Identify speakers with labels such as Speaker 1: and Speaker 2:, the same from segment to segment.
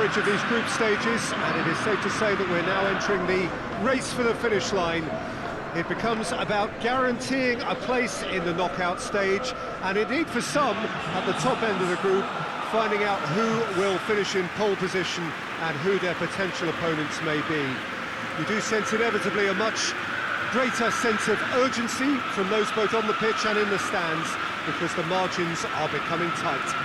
Speaker 1: coverage of these group stages, and it is safe to say that we're now entering the race for the finish line. It becomes about guaranteeing a place in the knockout stage, and indeed for some, at the top end of the group, finding out who will finish in pole position and who their potential opponents may be. You do sense inevitably a much greater sense of urgency from those both on the pitch and in the stands, because the margins are becoming tight.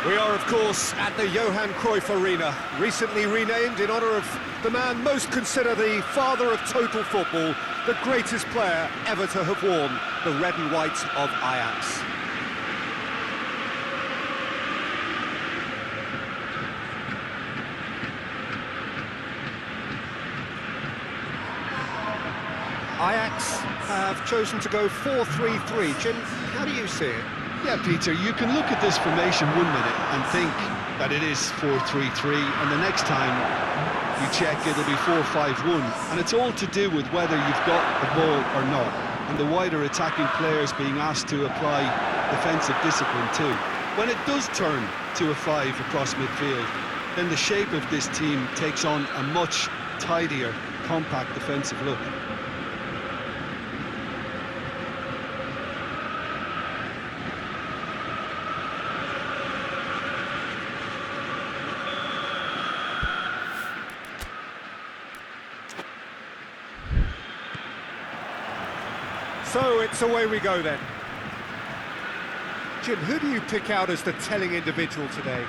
Speaker 1: We are, of course, at the Johan Cruyff Arena, recently renamed in honour of the man most considered the father of total football, the greatest player ever to have worn the red and white of Ajax. Ajax have chosen to go 4-3-3. Jim, how do you see it?
Speaker 2: Yeah, Peter, you can look at this formation 1 minute and think that it is 4-3-3, and the next time you check it'll be 4-5-1, and it's all to do with whether you've got the ball or not, and the wider attacking players being asked to apply defensive discipline too. When it does turn to a 5 across midfield, then the shape of this team takes on a much tidier, compact defensive look.
Speaker 1: So it's away we go then. Jim, who do you pick out as the telling individual today?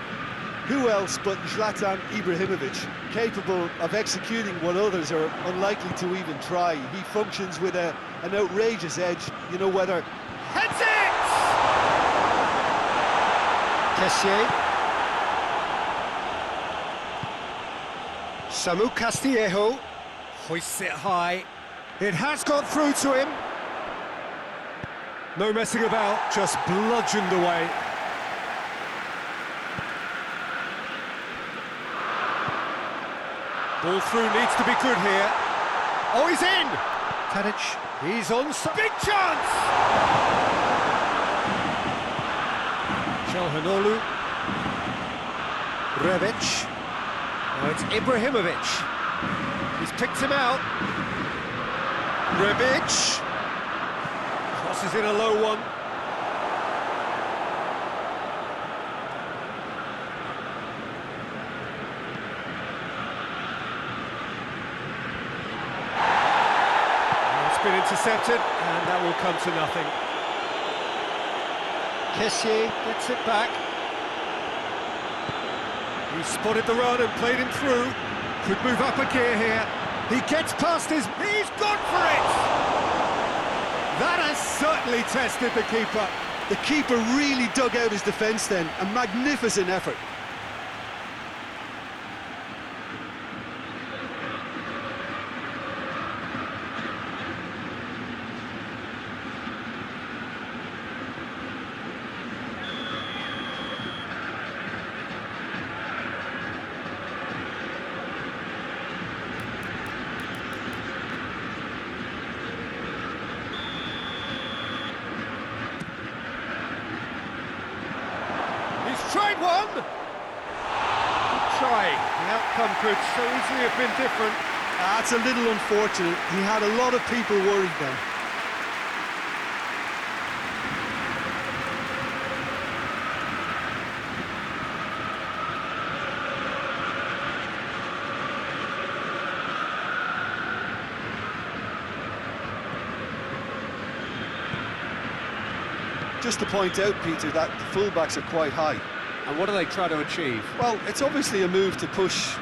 Speaker 3: Who else but Zlatan Ibrahimovic, capable of executing what others are unlikely to even try. He functions with an outrageous edge, you know, whether...
Speaker 1: Heads it! Kessié. Samu Castillejo hoists it high. It has got through to him. No messing about, just bludgeoned away. Ball through needs to be good here. Oh, he's in! Tadic, he's on. Big chance! Çalhanoğlu. Rebic. Now it's Ibrahimovic. He's picked him out. Rebic. Crosses in a low one. It's been intercepted, and that will come to nothing. Kessié gets it back. He spotted the run and played him through. Could move up a gear here. He gets past his... He's gone for it! That has certainly tested the keeper.
Speaker 3: The keeper really dug out his defence then. A magnificent effort.
Speaker 1: Tried one! Good try. The outcome could so easily have been different.
Speaker 3: That's a little unfortunate. He had a lot of people worried then. Just to point out, Peter, that the fullbacks are quite high.
Speaker 1: And what do they try to achieve?
Speaker 3: Well, it's obviously a move to push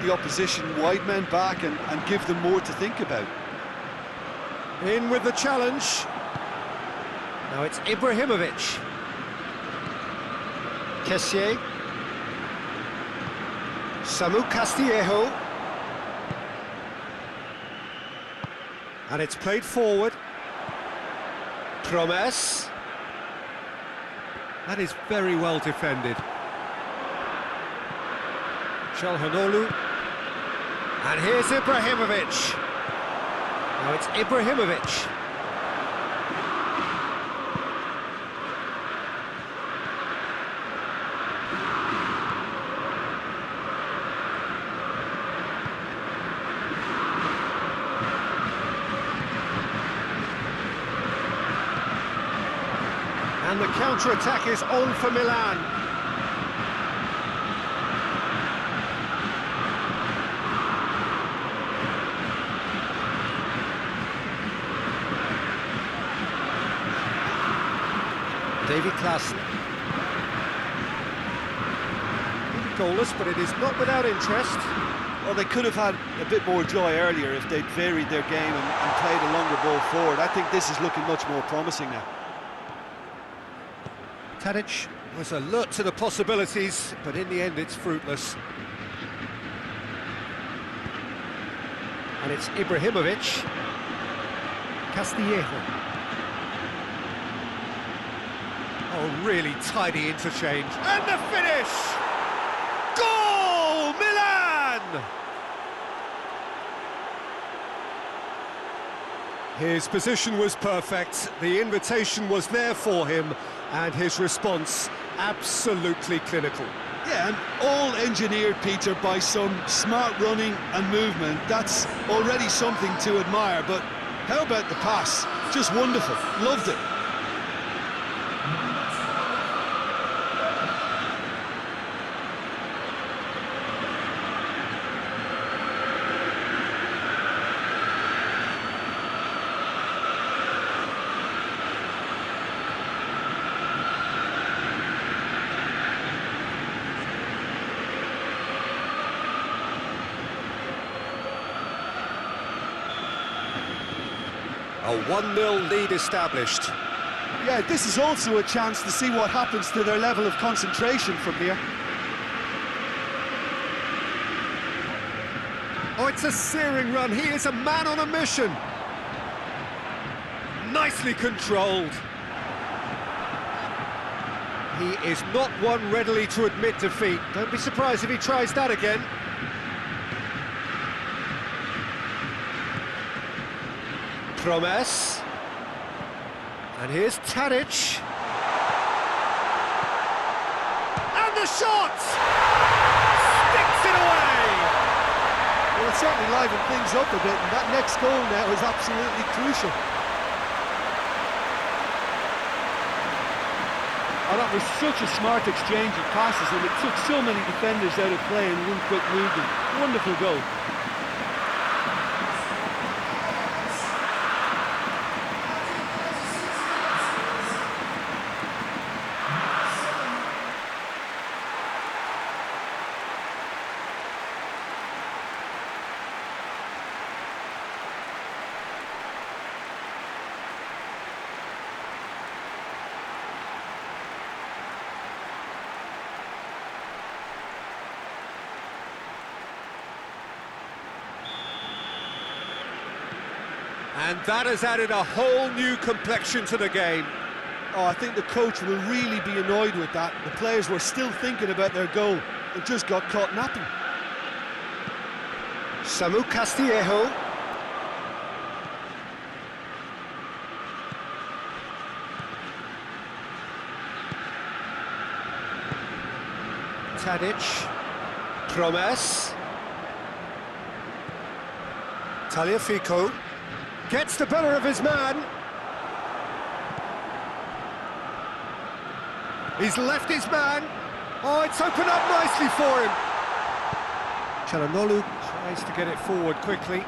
Speaker 3: the opposition wide men back and give them more to think about.
Speaker 1: In with the challenge. Now it's Ibrahimovic. Kessié. Samu Castillejo. And it's played forward. Promes. That is very well defended. Çalhanoğlu. And here's Ibrahimovic. Now it's Ibrahimovic. And the counter-attack is on for Milan. David Klaassen. Goalless, but it is not without interest.
Speaker 3: Well, they could have had a bit more joy earlier if they'd varied their game and played a longer ball forward. I think this is looking much more promising now.
Speaker 1: Tadic was alert to the possibilities, but in the end it's fruitless. And it's Ibrahimovic. Castillejo. Oh, really tidy interchange. And the finish! Goal! Milan! His position was perfect, the invitation was there for him, and his response absolutely clinical.
Speaker 3: Yeah, and all engineered, Peter, by some smart running and movement. That's already something to admire, but how about the pass? Just wonderful, loved it.
Speaker 1: A 1-0 lead established.
Speaker 3: Yeah, this is also a chance to see what happens to their level of concentration from here.
Speaker 1: Oh, it's a searing run. He is a man on a mission. Nicely controlled. He is not one readily to admit defeat. Don't be surprised if he tries that again. Promes. And here's Tadic. And the shot! Sticks it away!
Speaker 3: Well, it certainly livened things up a bit, and that next goal now is absolutely crucial. Oh, that was such a smart exchange of passes, and it took so many defenders out of play in one quick movement. Wonderful goal.
Speaker 1: And that has added a whole new complexion to the game.
Speaker 3: Oh, I think the coach will really be annoyed with that. The players were still thinking about their goal and just got caught napping.
Speaker 1: Samu Castillejo. Tadic. Promes. Tagliafico. Gets the better of his man. He's left his man. Oh, it's opened up nicely for him. Çalhanoğlu tries to get it forward quickly.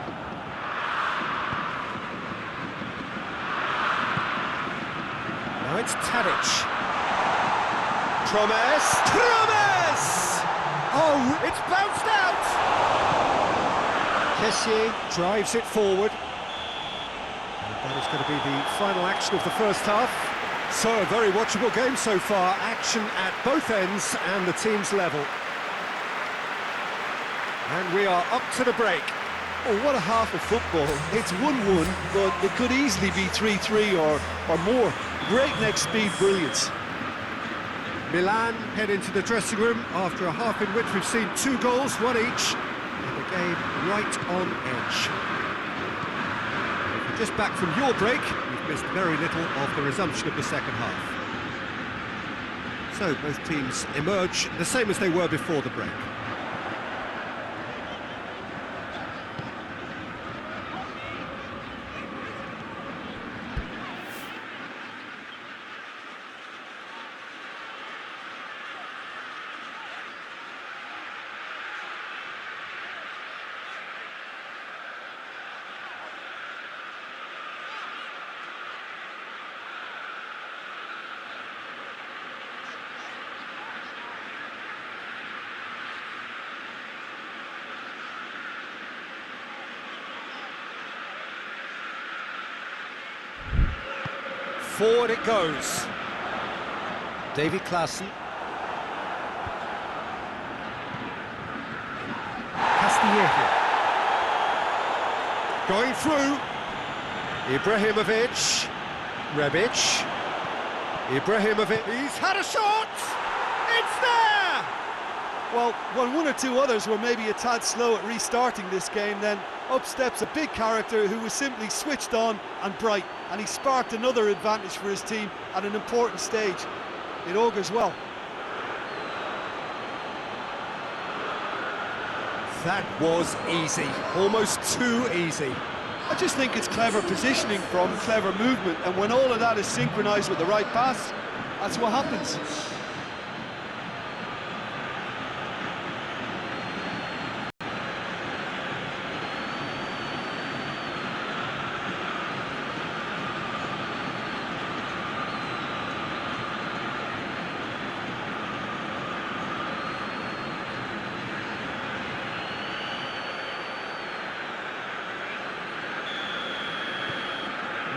Speaker 1: Now it's Tadic. Promes. Oh, it's bounced out. Kessié drives it forward. That is going to be the final action of the first half. So, a very watchable game so far. Action at both ends and the teams level. And we are up to the break.
Speaker 3: Oh, what a half of football. It's 1-1, but it could easily be 3-3 or more. Breakneck speed brilliance.
Speaker 1: Milan head into the dressing room after a half in which we've seen 2 goals, 1 each. And the game right on edge. Just back from your break, you've missed very little of the resumption of the second half. So both teams emerge the same as they were before the break. Forward it goes. David Klaassen. Castillejo. Going through. Ibrahimovic. Rebic. Ibrahimovic. He's had a shot! It's there!
Speaker 3: Well, when one or two others were maybe a tad slow at restarting this game, then up steps a big character who was simply switched on and bright, and he sparked another advantage for his team at an important stage. It augurs well.
Speaker 1: That was easy, almost too easy.
Speaker 3: I just think it's clever positioning from clever movement, and when all of that is synchronised with the right pass, that's what happens.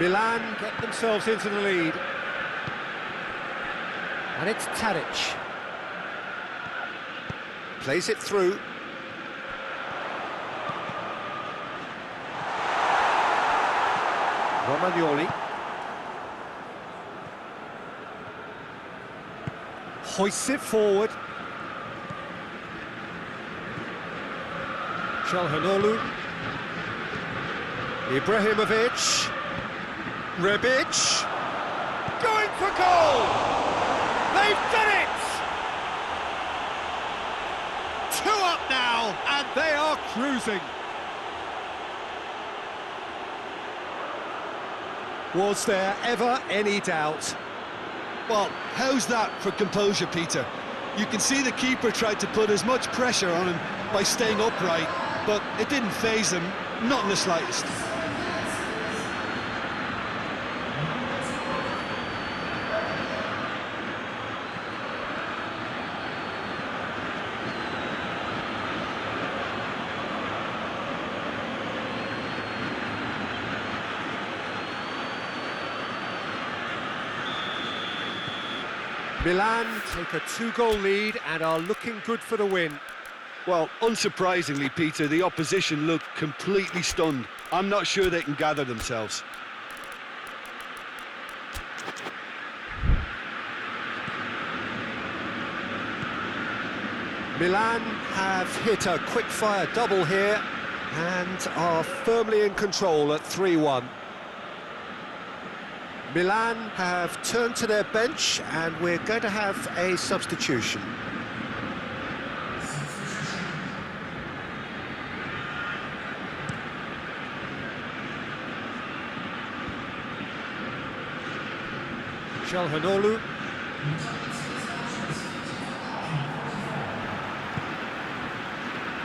Speaker 1: Milan get themselves into the lead. And it's Tadic. Plays it through. Romagnoli. Hoists it forward. Çalhanoğlu. Ibrahimovic. Rebic, going for goal! They've done it! 2 up now, and they are cruising. Was there ever any doubt?
Speaker 3: Well, how's that for composure, Peter? You can see the keeper tried to put as much pressure on him by staying upright, but it didn't faze him, not in the slightest.
Speaker 1: Milan take a 2-goal lead and are looking good for the win.
Speaker 2: Well, unsurprisingly, Peter, the opposition look completely stunned. I'm not sure they can gather themselves.
Speaker 1: Milan have hit a quick-fire double here and are firmly in control at 3-1. Milan have turned to their bench and we're going to have a substitution. Çalhanoğlu.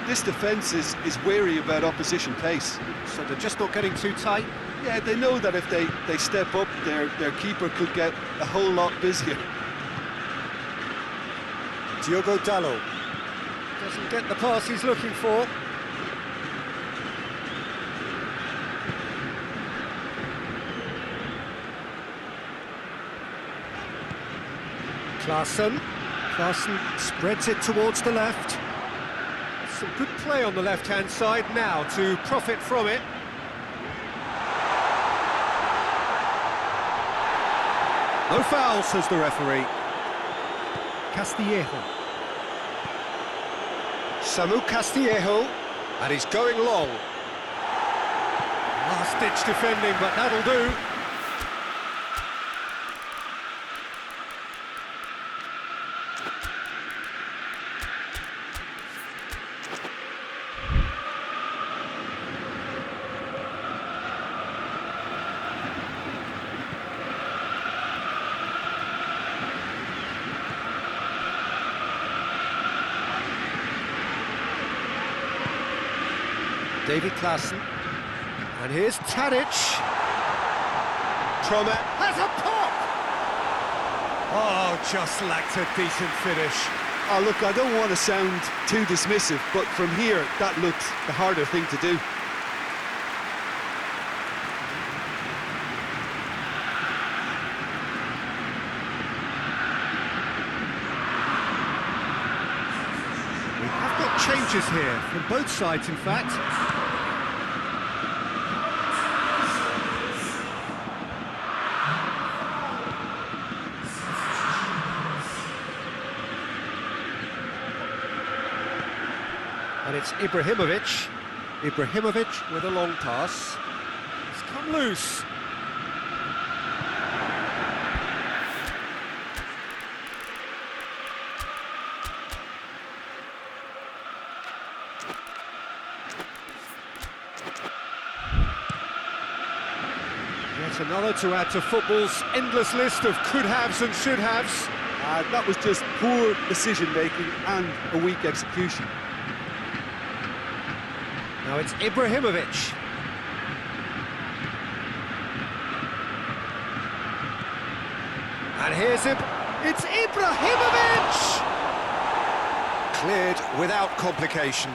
Speaker 3: This defence is wary about opposition pace.
Speaker 1: So they're just not getting too tight.
Speaker 3: Yeah, they know that if they step up, their keeper could get a whole lot busier.
Speaker 1: Diogo Dalot doesn't get the pass he's looking for. Klaassen spreads it towards the left. Some good play on the left-hand side now to profit from it. No foul, says the referee. Castillejo. Samu Castillejo, and he's going long. Last-ditch defending, but that'll do. David Klaassen, and here's Tadic. Trommett has a pop! Oh, just lacked a decent finish.
Speaker 3: Oh, look, I don't want to sound too dismissive, but from here, that looked the harder thing to do.
Speaker 1: Changes here from both sides, in fact. And it's Ibrahimovic. Ibrahimovic with a long pass. It's come loose. Yet another to add to football's endless list of could-haves and should-haves.
Speaker 3: That was just poor decision-making and a weak execution.
Speaker 1: Now it's Ibrahimovic. And here's him. It's Ibrahimovic! Cleared without complication.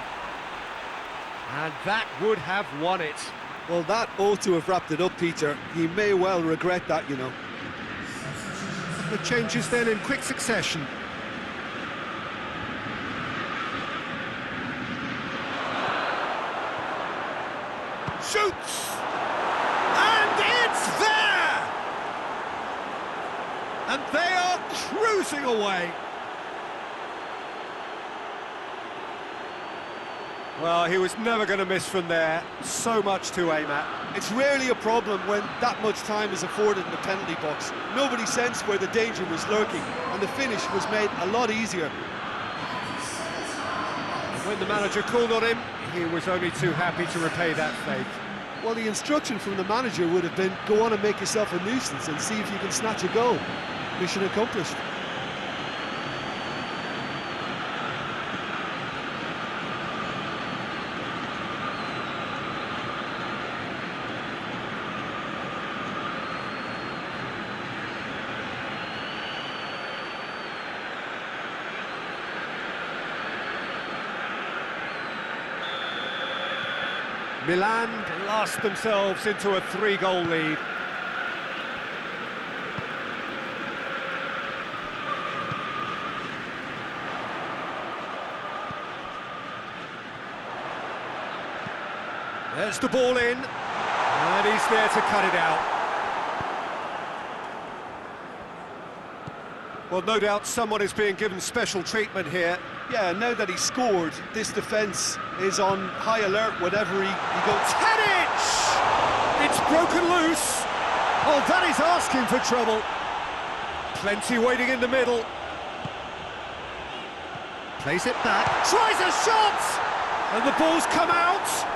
Speaker 1: And that would have won it.
Speaker 3: Well, that ought to have wrapped it up, Peter. He may well regret that, you know.
Speaker 1: The changes then in quick succession. Shoots! And it's there! And they are cruising away. Well, he was never going to miss from there. So much to aim at.
Speaker 3: It's rarely a problem when that much time is afforded in the penalty box. Nobody sensed where the danger was lurking, and the finish was made a lot easier.
Speaker 1: When the manager called on him, he was only too happy to repay that faith.
Speaker 3: Well, the instruction from the manager would have been, go on and make yourself a nuisance and see if you can snatch a goal. Mission accomplished.
Speaker 1: Milan blast themselves into a 3-goal lead. There's the ball in, and he's there to cut it out. Well, no doubt someone is being given special treatment here.
Speaker 3: Yeah, now that he scored, this defence is on high alert whenever he goes.
Speaker 1: Tadic! It's broken loose. Oh, that is asking for trouble. Plenty waiting in the middle. Plays it back. Tries a shot! And the ball's come out.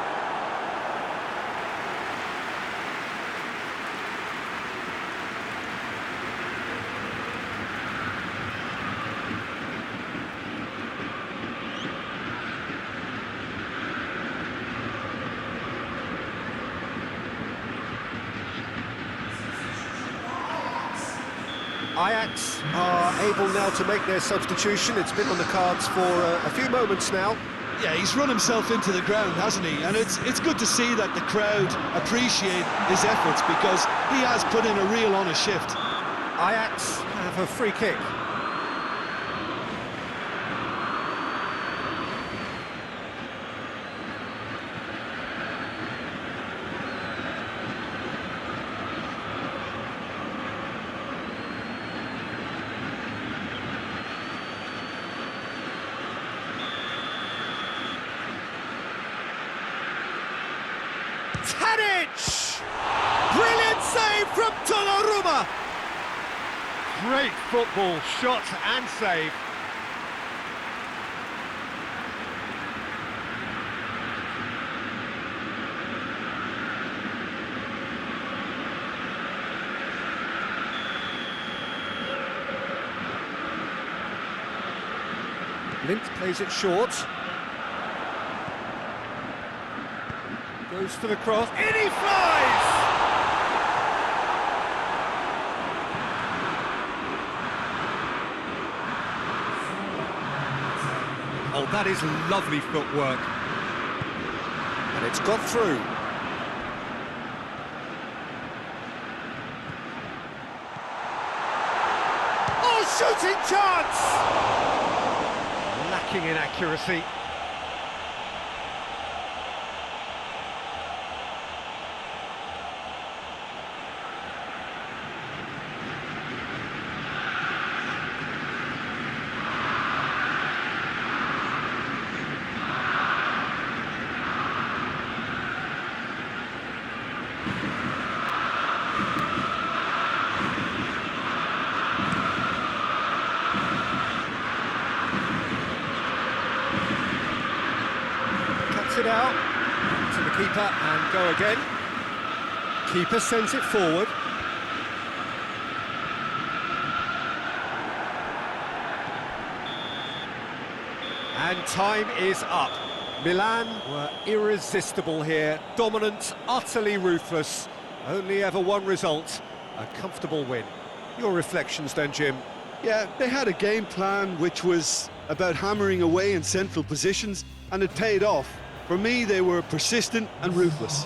Speaker 1: Ajax are able now to make their substitution. It's been on the cards for a few moments now.
Speaker 3: Yeah, he's run himself into the ground, hasn't he? And it's good to see that the crowd appreciate his efforts because he has put in a real honest shift.
Speaker 1: Ajax have a free kick. Tadic! Brilliant save from Donnarumma! Great football, shot and save. Lint plays it short. Goes for the cross. In he flies! Oh, that is lovely footwork. And it's got through. Oh, shooting chance! Lacking in accuracy. out to the keeper and go again. Keeper sends it forward. And time is up. Milan were irresistible here, dominant, utterly ruthless. Only ever one result, a comfortable win. Your reflections then, Jim?
Speaker 3: Yeah, they had a game plan which was about hammering away in central positions, and it paid off. For me, they were persistent and ruthless.